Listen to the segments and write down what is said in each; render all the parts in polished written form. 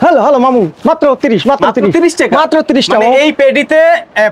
Hello hello মামু মাত্র 30 মাত্র 30 টাকা মাত্র 30 টাকা মানে এই পেডিতে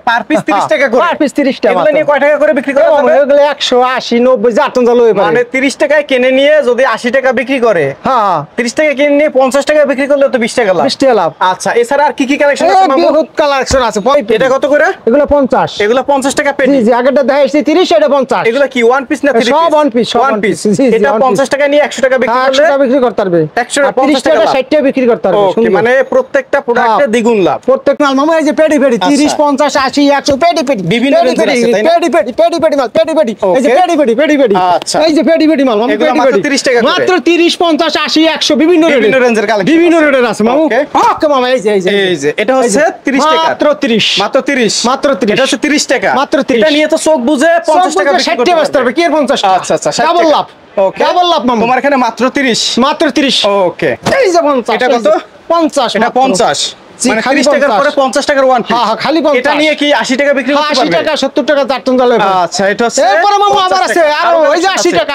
পার পিস 30 টাকা করে পার পিস 30 টাকা এগুলো নিয়ে কয় টাকা করে বিক্রি করা হবে এগুলো 180 90 যা টন জালো এবারে মানে 30 টাকায় কিনে নিয়ে যদি 80 টাকা বিক্রি করে হ্যাঁ 30 টাকা কিনে নিয়ে 50 টাকা বিক্রি করলে তো 20 টাকা লাভ 20 টাকা লাভ আচ্ছা এছাড়া আর কি কি কালেকশন আছে মামু বহুত কালেকশন আছে এটা কত করে এগুলো 50 এগুলো 50 টাকা পেডি জি জি আগেরটা দেখাইছি 30 এটা 50 এগুলো কি ওয়ান পিস না থ্রি পিস সব ওয়ান পিস ওয়ান পিস এটা 50 টাকা নিয়ে 100 টাকা বিক্রি করলে 100 টাকা বিক্রি করতে পারবে 150 টাকা 60 টাকা বিক্রি করতে পারবে ওকে মানে প্রত্যেকটা প্রোডাক্টে দ্বিগুণ লাভ প্রত্যেক মাল মামু এই যে পেডি 30 50 80 100 পেডি বিভিন্ন রেঞ্জের আছে তাই না পেডি মাল পেডি এই যে পেডি আচ্ছা এই যে পেডি মাল মামু এগুলো মাত্র 30 টাকা করে মাত্র 30 50 80 100 বিভিন্ন রেঞ্জের কালেকশন বিভিন্ন রেটের আছে মামু ওকে মামা এই যে এটা হচ্ছে 30 টাকা মাত্র 30 মাত্র 30 এটা হচ্ছে 30 টাকা মাত্র 30 এটা নিয়ে তো চোখ বুঝে 50 টাকা বিক্রি 60 করতে টাকা পারবে কি এর 50 টাকা আচ্ছা আচ্ছা ডাবল লাভ ওকে ডাবল লাভ মামু তোমার এখানে মাত্র 30 ওকে এই যে 50 এটা কত 50 এটা 50 মানে 30 টাকার পরে 50 টাকার ওয়ান পিস হ্যাঁ খালি 50 এটা নিয়ে কি 80 টাকা বিক্রি করতে পারবে 80 টাকা 70 টাকা চার টন জালো আচ্ছা এটা হচ্ছে এরপরে মামু আবার আছে আর ওই যে 80 টাকা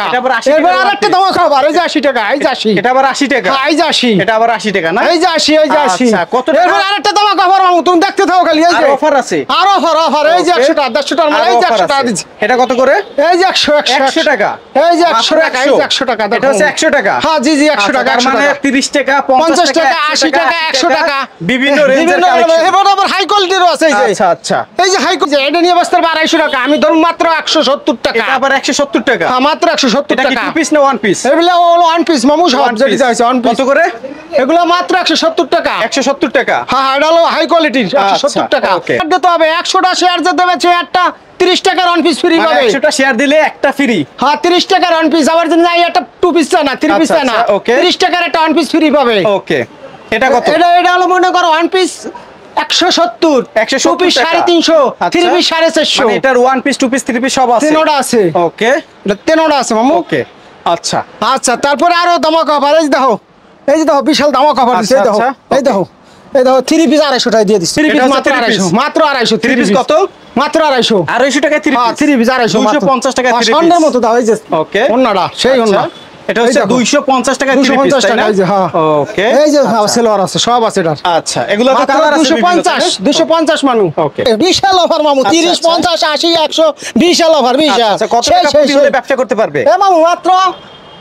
এটা আবার 80 এরপর আরেকটা দাম খাবার এই যে 80 টাকা এই যে 80 এটা আবার 80 টাকা এই যে 80 এটা আবার 80 টাকা না এই যে 80 এই যে 80 আচ্ছা কত টাকা এরপর আরেকটা দাম খাবার মামু তুমি দেখতে থাকো খালি এই যে অফার আছে আর অফার এই যে 100 টাকা 100 টাকা এই যে 100 টাকা দিচ্ছি এটা কত করে এই যে 100 টাকা এই যে 100 টাকা এই যে 100 টাকা এটা হচ্ছে 100 টাকা হ্যাঁ জি জি 100 টাকা মানে 30 টাকা 50 টাকা 80 টাকা 100 টাকা বিভিন্ন রেঞ্জের কালেকশন এবার আবার হাই কোয়ালিটিরও আছে এই যে আচ্ছা আচ্ছা এই যে হাই কোয়ালিটি এটা নিয়ে বস্তার 250 টাকা আমি ধরুন মাত্র 170 টাকা এটা আবার 170 টাকা হ্যাঁ মাত্র 170 এটা কি টাকা টু পিস না ওয়ান পিস এগুলো হলো ওয়ান পিস মামু সব One যেটা piece। চাইছে ওয়ান পিস কত করে এগুলো মাত্র 170 টাকা 170 টাকা হ্যাঁ এটা হলো হাই কোয়ালিটির 170 টাকা okay। দিতে হবে 100টা শেয়ার যে দেবে শেয়ারটা 30 টাকার ওয়ান পিস ফ্রি পাবে 100টা শেয়ার দিলে একটা ফ্রি হ্যাঁ 30 টাকার ওয়ান পিস আবার যদি নাই একটা টু পিস না থ্রি পিস না আচ্ছা, okay। 30 টাকার একটা ওয়ান পিস ফ্রি পাবে ওকে এটা কত এটা হলো মনে করো one piece 170 two piece 350 three piece 450 মানে এটার one piece two piece three piece সব আছে তিনটা আছে ওকে এটা তিনটা আছে মামু ওকে আচ্ছা আচ্ছা তারপরে আরো দামা কভার এই দেখো বিশাল দামা কভার দিছে এই দেখো এই দেখো থ্রি পিস 250 টাকা দিয়ে দিছি থ্রি পিস মাত্র 250 থ্রি পিস কত মাত্র 250 250 টাকা থ্রি পিস থ্রি পিস 250 250 টাকা থ্রি পিস সন্ধ্যার মতো দাও এই যে ওকে ওন্নাটা সেই ওন্না এটা হচ্ছে 250 টাকা থ্রি পিস 250 টাকা এই যে হ্যাঁ ওকে এই যে সেলোয়ার আছে সব আছে এটা আচ্ছা এগুলো তো কালার আছে 250 মানু ওকে বিশাল অফার মামু 30 50 80 100 বিশাল অফার বিশাল আচ্ছা কত টাকা প্রতি হলে ব্যবসা করতে পারবে এ মামু মাত্র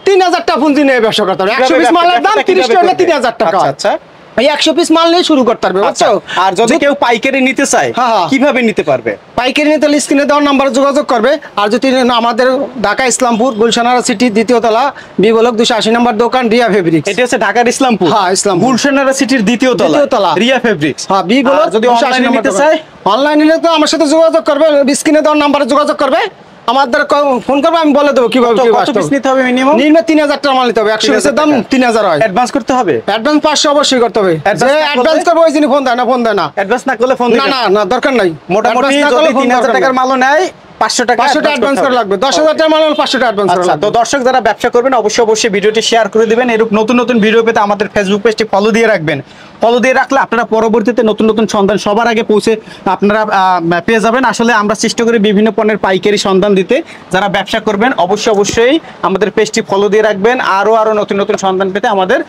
3000 টাকা পুঁজি নিয়ে ব্যবসা করতে হবে 100 পিস মালের দাম 30 টাকা 3000 টাকা আচ্ছা এই 100 পিস মাল নিয়ে শুরু করতে পারবে বুঝছো আর যদি কেউ পাইকারি নিতে চায় কিভাবে নিতে পারবে পাইকারি নিতে স্ক্রিনে দেওয়ার নম্বরে যোগাযোগ করবে আর যদি আমাদের ঢাকা ইসলামপুর গুলশানারা সিটি দ্বিতীয় তলা বি ব্লক 280 নম্বর দোকান রিয়া ফেব্রিক্স এটা হচ্ছে ঢাকার ইসলামপুর হ্যাঁ ইসলামপুর গুলশানারা সিটির দ্বিতীয় তলা রিয়া ফেব্রিক্স হ্যাঁ বি ব্লক যদি অনলাইনে নিতে চায় অনলাইনে নিলে তো আমার সাথে যোগাযোগ করবে স্ক্রিনে দেওয়ার নম্বরে যোগাযোগ করবে আমাদের ফোন করবে আমি বলে দেবো কিভাবে কত পিস নিতে হবে মিনিমাম 3000 টাকা মাল নিতে হবে 100 পিসের দাম 3000 হয় অ্যাডভান্স করতে হবে অ্যাডভান্স 500 অবশ্যই করতে হবে যে অ্যাডভান্স করবে ওই দিনই ফোন দেয় না অ্যাডভান্স না করলে ফোন দিবে না দরকার নাই মোটামুটি যদি 3000 টাকার মালও নেয় 500 টাকা অ্যাডভান্স করা লাগবে 10000 টাকা মাল 500 টাকা অ্যাডভান্স করা লাগবে তো দর্শক যারা ব্যবসা করবেন অবশ্যই ভিডিওটি শেয়ার করে দিবেন এরকম নতুন ভিডিও পেতে আমাদের ফেসবুক পেজটি ফলো দিয়ে রাখবেন ফলো দিয়ে রাখলে আপনারা পরবর্তীতে নতুন সন্ধান সবার আগে পৌঁছে আপনারা পেয়ে যাবেন আসলে আমরা চেষ্টা করি বিভিন্ন পণ্যের পাইকারি সন্ধান দিতে যারা ব্যবসা করবেন অবশ্যই আমাদের পেজটি ফলো দিয়ে রাখবেন আরো নতুন সন্ধান পেতে আমাদের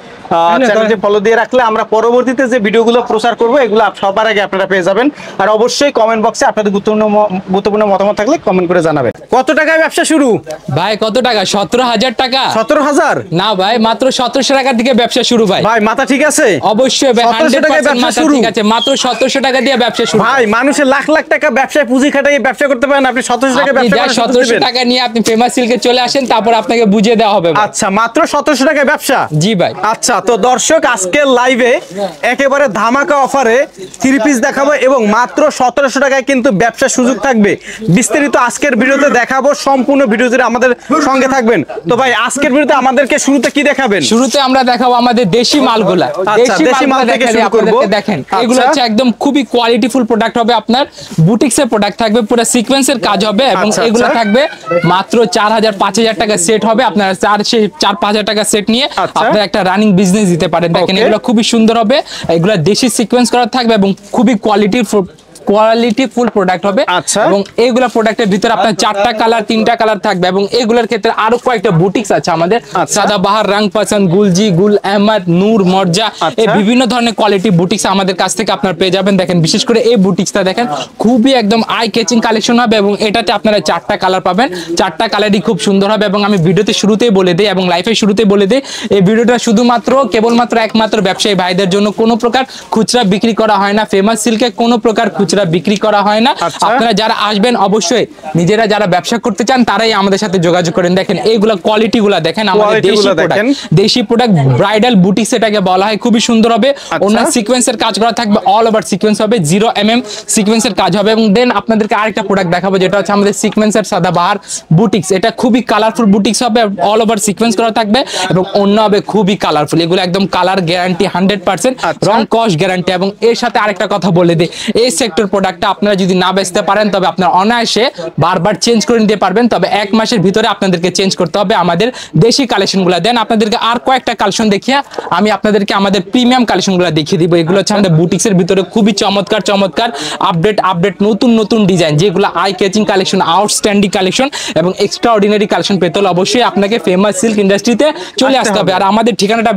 চ্যানেলটি ফলো দিয়ে রাখলে আমরা পরবর্তীতে যে ভিডিওগুলো প্রচার করব এগুলো সবার আগে আপনারা পেয়ে যাবেন আর অবশ্যই কমেন্ট বক্সে আপনাদের গুরুত্বপূর্ণ মতামত থাকলে কমেন্ট করে জানাবেন কত টাকায় ব্যবসা শুরু ভাই কত টাকা 17000 টাকা 17000 না ভাই মাত্র 1700 টাকা থেকে ব্যবসা শুরু ভাই মাথা ঠিক আছে অবশ্যই ভাই 100% মাথা ঠিক আছে মাত্র 1700 টাকা দিয়ে ব্যবসা শুরু ভাই মানুষের লাখ টাকা ব্যবসায় পুঁজি খাটিয়ে ব্যবসা করতে পারেন আপনি 1700 টাকা ব্যবসা করেন 1700 টাকা নিয়ে আপনি ফেমাস সিল্কে চলে আসেন তারপর আপনাকে বুঝিয়ে দেওয়া হবে আচ্ছা মাত্র 1700 টাকা ব্যবসা জি ভাই আচ্ছা তো দর্শক আজকের লাইভে একেবারে ধামাকা অফারে থ্রি পিস দেখাবো এবং মাত্র 1700 টাকায় কিন্তু ব্যবসার সুযোগ থাকবে বিস্তারিত আজকের ভিডিওতে দেখাবো সম্পূর্ণ ভিডিও জুড়ে আমাদের সঙ্গে থাকবেন তো ভাই আজকের ভিডিওতে আমাদেরকে শুরুতে কি দেখাবেন শুরুতে আমরা দেখাবো আমাদের দেশি মালগুলা দেশি মাল থেকে শুরু করব দেখেন এগুলো হচ্ছে একদম খুবই কোয়ালিটিফুল প্রোডাক্ট হবে আপনার বুটিক্সের প্রোডাক্ট থাকবে পুরো সিকোয়েন্সের কাজ হবে এবং এগুলো থাকবে মাত্র 4000 5000 টাকা সেট হবে আপনারা 4-5000 টাকা সেট নিয়ে আপনারা একটা রানিং বিজনেস দিতে পারেন দেখেন এগুলো খুবই সুন্দর হবে এগুলো দেশি সিকোয়েন্স করা থাকবে এবং খুবই কোয়ালিটির কোয়ালিটি ফুল প্রোডাক্ট হবে। আচ্ছা। এবং এইগুলা প্রোডাক্টের ভিতরে আপনার 4টা কালার 3টা কালার থাকবে এবং এগুলোর ক্ষেত্রে আরো কয়েকটা বুটিক্স আছে আমাদের, সাদাবাহার, রং পছন্দ, গুলজি, গুল আহমদ, নূর, মর্জা, এই বিভিন্ন ধরনের কোয়ালিটি বুটিক্স আমাদের কাছ থেকে আপনারা পেয়ে যাবেন। দেখেন বিশেষ করে এই বুটিক্সটা দেখেন খুবই একদম আই ক্যাচিং কালেকশন হবে এবং এটাতে আপনারা 4টা কালার পাবেন। 4টা কালারই খুব সুন্দর হবে এবং আমি ভিডিওতে শুরুতেই বলে দিই এবং লাইফে শুরুতেই বলে দিই এই ভিডিওটা শুধুমাত্র কেবলমাত্র একমাত্র ব্যবসায়ী ভাইদের জন্য, কোনো প্রকার খুচরা বিক্রি করা হয় না। ফেমাস সিল্কে কোনো প্রকার খুচরা বিক্রি করা হয় না। আপনারা যারা আসবেন অবশ্যই নিজেরা যারা ব্যবসা করতে চান তারাই আমাদের সাথে যোগাযোগ করেন। দেখেন এইগুলা কোয়ালিটি গুলা দেখেন, আমাদের দেশি প্রোডাক্ট ব্রাইডাল বুটিক্স এটাকে বলা হয়, খুবই সুন্দর হবে। অন্য সিকোয়েন্সের কাজ করা থাকবে, অল ওভার সিকোয়েন্স হবে, 0 mm সিকোয়েন্সের কাজ হবে। এবং দেন আপনাদেরকে আরেকটা প্রোডাক্ট দেখাবো যেটা হচ্ছে আমাদের সিকোয়েন্সের সাদাবাহার বুটিক্স। এটা খুবই কালারফুল বুটিক্স হবে, অল ওভার সিকোয়েন্স করা থাকবে এবং অন্য হবে খুবই কালারফুল। এগুলো একদম কালার গ্যারান্টি 100%, রং কস্ট গ্যারান্টি। এবং এর সাথে আরেকটা কথা বলে দিই, এই সেক্টর প্রোডাক্টটা আপনারা যদি না বেচতে পারেন তবে আপনারা অনায়াসে বারবার চেঞ্জ করে নিতে পারবেন, তবে 1 মাসের ভিতরে আপনাদেরকে চেঞ্জ করতে হবে আমাদের দেশি কালেকশনগুলো। দেন আপনাদেরকে আর কয়েকটা কালেকশন দেখিয়ে আমি আপনাদেরকে আমাদের প্রিমিয়াম কালেকশনগুলো দেখিয়ে দিব। এগুলো হচ্ছে আমাদের বুটিক্সের ভিতরে খুবই চমৎকার চমৎকার আপডেট নতুন ডিজাইন, যেগুলো eye catching collection, outstanding collection এবং এক্সট্রা অর্ডিনারি কালেকশন পেতে হলে অবশ্যই আপনাকে ফেমাস সিল্ক ইন্ডাস্ট্রিতে চলে আসতে হবে। আর আমাদের ঠিকানাটা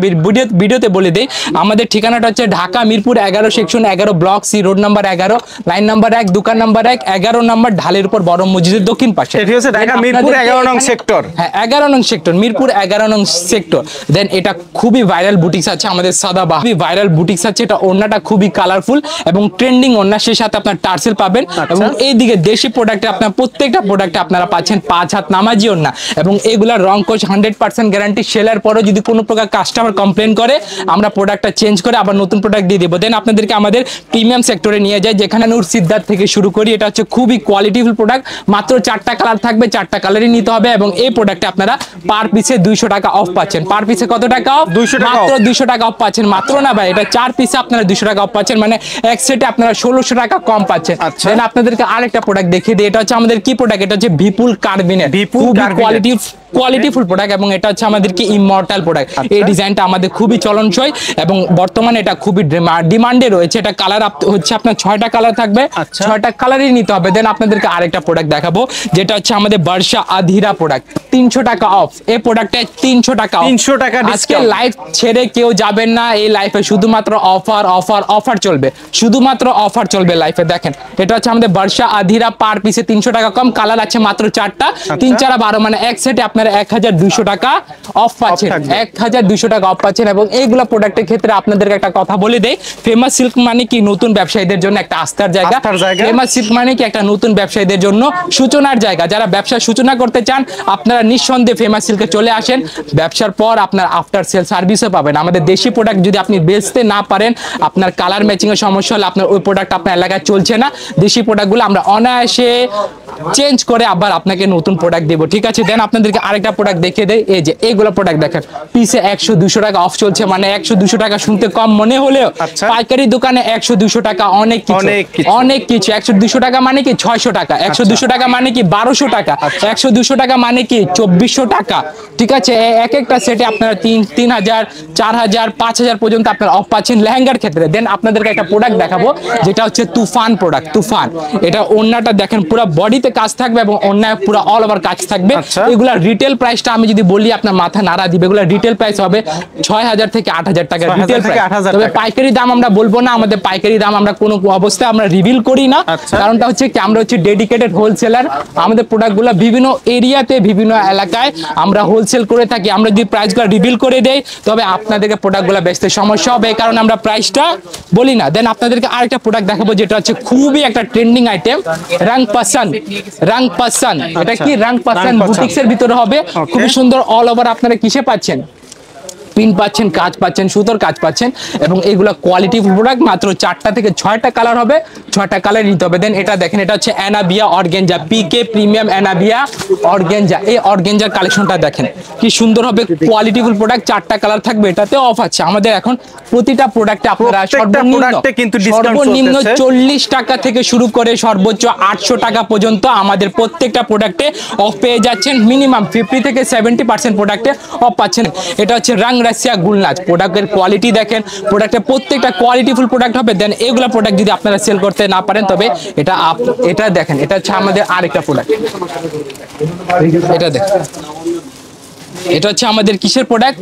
ভিডিওতে বলে দেই, আমাদের ঠিকানাটা হচ্ছে Dhaka Mirpur 11 section 11 block C, road number 11, line number 1, দোকান নাম্বার 1, 11 নম্বর ঢালের উপর বড় মসজিদের দক্ষিণ পাশে। এটা হচ্ছে ঢাকা মিরপুর 11 নং সেক্টর। হ্যাঁ 11 নং সেক্টর, মিরপুর 11 নং সেক্টর। দেন এটা খুবই ভাইরাল বুটিক্স আছে আমাদের সাদাবাহার, খুবই ভাইরাল বুটিক্স আছে। এটা ওড়নাটা খুবই কালারফুল এবং ট্রেন্ডিং ওড়না, সেই সাথে আপনার টার্সেল পাবেন। এবং এইদিকে দেশি প্রোডাক্টে আপনার প্রত্যেকটা প্রোডাক্টে আপনারা পাচ্ছেন 5 হাত নামাজি ওড়না এবং এগুলা রং কোচ 100% গ্যারান্টি। সেলার পরে যদি কোনো প্রকার কাস্টমার কমপ্লেন করে আমরা প্রোডাক্টটা চেঞ্জ করে আবার নতুন প্রোডাক্ট দিয়ে দেবো। দেন আপনাদেরকে আমাদের প্রিমিয়াম সেক্টরে নিয়ে যায়, যেখানে নূর সিদ্ধার্থ থেকে শুরু করি। এটা হচ্ছে খুবই কোয়ালিটিফুল প্রোডাক্ট, মাত্র 4টা কালার থাকবে, 4টা কালারই নিতে হবে। এবং এই প্রোডাক্টে আপনারা পার পিসে 200 টাকা অফ পাচ্ছেন। পার পিসে কত টাকা অফ? 200 টাকা, মাত্র 200 টাকা অফ পাচ্ছেন। মাত্র না ভাই, এটা 4 পিসে আপনারা 200 টাকা অফ পাচ্ছেন, মানে এক সেটে আপনারা 1600 টাকা কম পাচ্ছেন। দেন আপনাদেরকে আরেকটা প্রোডাক্ট দেখিয়ে দিই, এটা হচ্ছে আমাদের কি প্রোডাক্ট, এটা হচ্ছে বিপুল কার্বিনেট, কোয়ালিটিফুল প্রোডাক্ট এবং এটা হচ্ছে আমাদের কি ইমর্টাল প্রোডাক্ট। এই ডিজাইনটা আমাদের খুবই চলনসই এবং বর্তমানে এটা খুবই ডিমান্ডে রয়েছে। এটা কালার হচ্ছে আপনার 6টা কালার থাকবে, 6টা কালারই নিতে হবে। দেন আপনাদেরকে আরেকটা প্রোডাক্ট দেখাবো যেটা হচ্ছে আমাদের বর্ষা আধিরা প্রোডাক্ট, 300 টাকা অফ। এই প্রোডাক্টে 300 টাকা, 300 টাকা। আজকে লাইফ ছেড়ে কেউ যাবেন না, এই লাইফে শুধুমাত্র অফার চলবে, শুধুমাত্র অফার চলবে লাইফে। দেখেন এটা হচ্ছে আমাদের বর্ষা আধিরা, পার পিসে 300 টাকা কম, কালার আছে মাত্র 4টা, 3 4 12, মানে এক সেটে আপনারা 1200 টাকা অফ পাচ্ছেন, 1200 টাকা অফ পাচ্ছেন। এবং এইগুলা প্রোডাক্টের ক্ষেত্রে আপনাদেরকে একটা কথা বলে দেই, ফেমাস সিল্ক মানে কি নতুন ব্যবসায়ীদের জন্য একটা আস্থার জায়গা। ফেমাস সিল্ক মানে কি একটা নতুন ব্যবসায়ীদের জন্য সূচনার জায়গা। যারা ব্যবসা সূচনা করতে চান আপনারা নিঃসন্দেহে ফেমাস সিল্কে চলে আসেন। ব্যবসার পর আপনার আফটার সেল সার্ভিসও পাবেন। আমাদের দেশি প্রোডাক্ট যদি আপনি বেচতে না পারেন, আপনার কালার ম্যাচিং এর সমস্যা হলে আপনার ওই প্রোডাক্ট আপনার এলাকায় চলছে না, দেশি প্রোডাক্টগুলো আমরা অনায়াসে চেঞ্জ করে আবার আপনাকে নতুন প্রোডাক্ট দেবো, ঠিক আছে। দেন আপনাদেরকে আরেকটা প্রোডাক্ট দেখিয়ে দেয়, এই যে এইগুলো প্রোডাক্ট দেখেন পিসে 100-200 টাকা অফ চলছে, মানে 100-200 টাকা শুনতে কম মনে হলেও পাইকারি দোকানে 100-200 টাকা অনেক কিছু। 100-200 টাকা মানে কি 600 টাকা, 100-200 টাকা মানে কি 1200 টাকা, 100-200 টাকা মানে কি 2400 টাকা, ঠিক আছে। এক একটা সেটে আপনারা 3000, 4000, 5000 পর্যন্ত আপনারা অফ পাচ্ছেন লেহেঙ্গার ক্ষেত্রে। দেন আপনাদেরকে একটা প্রোডাক্ট দেখাবো যেটা হচ্ছে তুফান প্রোডাক্ট, তুফান। এটা ওন্নাটা দেখেন পুরো বডিতে কাজ থাকবে এবং ওন্নায় পুরো অল ওভার কাজ থাকবে। এগুলা রিটেল প্রাইসটা আমি যদি বলি আপনার মাথা নাড়া দিবে। এগুলা রিটেল প্রাইস হবে 6000 থেকে 8000 টাকা রিটেল প্রাইস। তবে পাইকারি দাম আমরা বলবো না, আমাদের পাইকারি দাম আমরা কোনো অবস্থায় আমরা রিভিল করি না। কারণটা হচ্ছে কি আমরা হচ্ছে ডেডিকেটেড হোলসেলার। আমাদের প্রোডাক্টগুলো বিভিন্ন এরিয়াতে বিভিন্ন এলাকায় আমরা হোলসেল করে থাকি। আমরা যদি প্রাইসগুলো রিভিল করে দেই তবে আপনাদেরকে প্রোডাক্টগুলো বেচতে সমস্যা হবে, এই কারণে আমরা প্রাইসটা বলি না। দেন আপনাদেরকে আরেকটা প্রোডাক্ট দেখাবো যেটা হচ্ছে খুবই একটা ট্রেন্ডিং আইটেম, রং পাসান। এটা কি রং পাসান বুটিক্সের ভিতরে হবে, খুবই সুন্দর। অল ওভার আপনারা কিসে পাচ্ছেন, পিন পাচ্ছেন, কাজ পাচ্ছেন, সুতোর কাজ পাচ্ছেন এবং এগুলো কোয়ালিটি প্রোডাক্ট। মাত্র 4টা থেকে 6টা কালার হবে, 6টা কালার নিতে হবে। দেন এটা দেখেন, এটা হচ্ছে অ্যানাবিয়া অর্গেঞ্জা, পিকে প্রিমিয়াম অ্যানাবিয়া অর্গেঞ্জা। এই অর্গেঞ্জার কালেকশনটা দেখেন কি সুন্দর হবে, কোয়ালিটিফুল প্রোডাক্ট, 4টা কালার থাকবে। এটাতে অফ আছে আমাদের এখন প্রতিটা প্রোডাক্টে আপনারা সর্বনিম্ন 40 টাকা থেকে শুরু করে সর্বোচ্চ 800 টাকা পর্যন্ত আমাদের প্রত্যেকটা প্রোডাক্টে অফ পেয়ে যাচ্ছেন। মিনিমাম 50 থেকে 70% প্রোডাক্টে অফ পাচ্ছেন। এটা হচ্ছে রং ইউরাসিয়া গুলনাজ প্রোডাক্টের কোয়ালিটি দেখেন, প্রোডাক্টের প্রত্যেকটা কোয়ালিটিফুল প্রোডাক্ট হবে। দেন এগুলা প্রোডাক্ট যদি আপনারা সেল করতে না পারেন তবে এটা দেখেন, এটা হচ্ছে আমাদের আরেকটা প্রোডাক্ট, এটা দেখেন, এটা হচ্ছে আমাদের কিসের প্রোডাক্ট,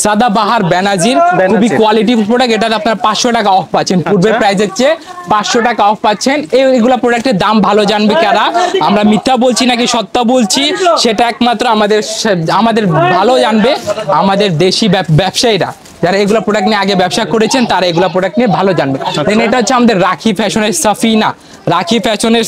সাদাবাহার বেনাজির, খুবই কোয়ালিটিফুল প্রোডাক্ট। এটা আপনারা 500 টাকা অফ পাচ্ছেন, পূর্বের প্রাইসের চেয়ে 500 টাকা অফ পাচ্ছেন। এইগুলা প্রোডাক্টের দাম ভালো জানবে কারা, আমরা মিথ্যা বলছি নাকি সত্য বলছি সেটা একমাত্র আমাদের ভালো জানবে আমাদের দেশি ব্যবসায়ীরা, যারা এগুলা প্রোডাক্ট নিয়ে আগে ব্যবসা করেছেন তারা এগুলা প্রোডাক্ট নিয়ে ভালো জানবে। এটা হচ্ছে আমাদের রাখি ফ্যাশনের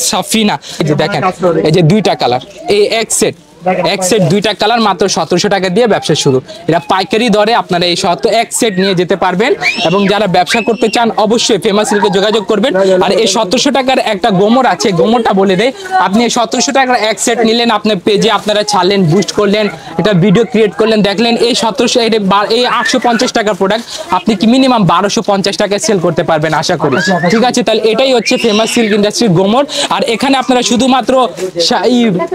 সাফিনা, এই যে দেখেন, এই যে 2টা কালার, এই এক সেট 2টা কালার মাত্র 1700 টাকা দিয়ে ব্যবসা শুরু। এটা পাইকারি দরে আপনারা এই এক সেট নিয়ে যেতে পারবেন, এবং যারা ব্যবসা করতে চান অবশ্যই ফেমাস সিল্কে যোগাযোগ করবেন। আর এই 1700 টাকার একটা গোমর আছে, গোমরটা বলে দেয়, আপনি এই 1700 টাকার এক সেট নিলেন, আপনার পেজে আপনারা ছাড়লেন, বুস্ট করলেন, এটা ভিডিও ক্রিয়েট করলেন, দেখলেন এই 850 টাকার প্রোডাক্ট আপনি কি মিনিমাম 1250 টাকায় সেল করতে পারবেন আশা করি। ঠিক আছে, তাহলে এটাই হচ্ছে ফেমাস সিল্ক ইন্ডাস্ট্রির গোমর। আর এখানে আপনারা শুধুমাত্র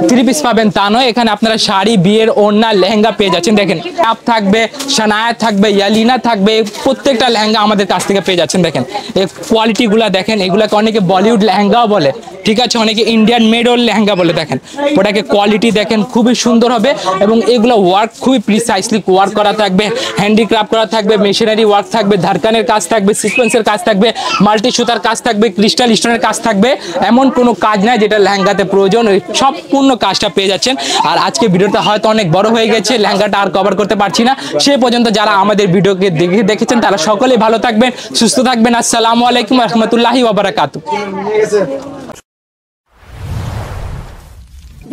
3 পিস পাবেন তা নয়, এখানে আপনারা শাড়ি, বিয়ের ওড়না, লেহেঙ্গা পেয়ে যাচ্ছেন। দেখেন আপ থাকবে, শানায়া থাকবে, ইয়ালিনা থাকবে, প্রত্যেকটা লেহেঙ্গা আমাদের কাছ থেকে পেয়ে যাচ্ছেন। দেখেন এই কোয়ালিটিগুলো দেখেন, এগুলাকে অনেকে বলিউড লেহেঙ্গাও বলে, ঠিক আছে, অনেকে ইন্ডিয়ান মেডল লেহেঙ্গা বলে। দেখেন ওটাকে কোয়ালিটি দেখেন, খুবই সুন্দর হবে, এবং এগুলো ওয়ার্ক খুবই প্রিসাইসলি ওয়ার্ক করা থাকবে, হ্যান্ডিক্রাফট করা থাকবে, মেশিনারি ওয়ার্ক থাকবে, ধারকানের কাজ থাকবে, সিকোয়েন্সের কাজ থাকবে, মাল্টি সুতার কাজ থাকবে, ক্রিস্টাল স্টোনের কাজ থাকবে। এমন কোনো কাজ নাই যেটা লেহেঙ্গাতে প্রয়োজন, ওই সম্পূর্ণ কাজটা পেয়ে যাচ্ছেন। আর আজকে ভিডিওটা হয়তো অনেক বড় হয়ে গেছে, লেহেঙ্গাটা আর কভার করতে পারছি না। সে পর্যন্ত যারা আমাদের ভিডিওকে দেখেছেন তারা সকলেই ভালো থাকবেন, সুস্থ থাকবেন। আসসালামু আলাইকুম রহমতুল্লাহি ওয়া বারাকাতুহু।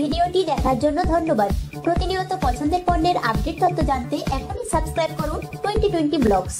ভিডিওটি দেখার জন্য ধন্যবাদ। প্রতিনিয়ত পছন্দের পণ্যের আপডেট তথ্য জানতে এখনই সাবস্ক্রাইব করুন 2020 ব্লগস।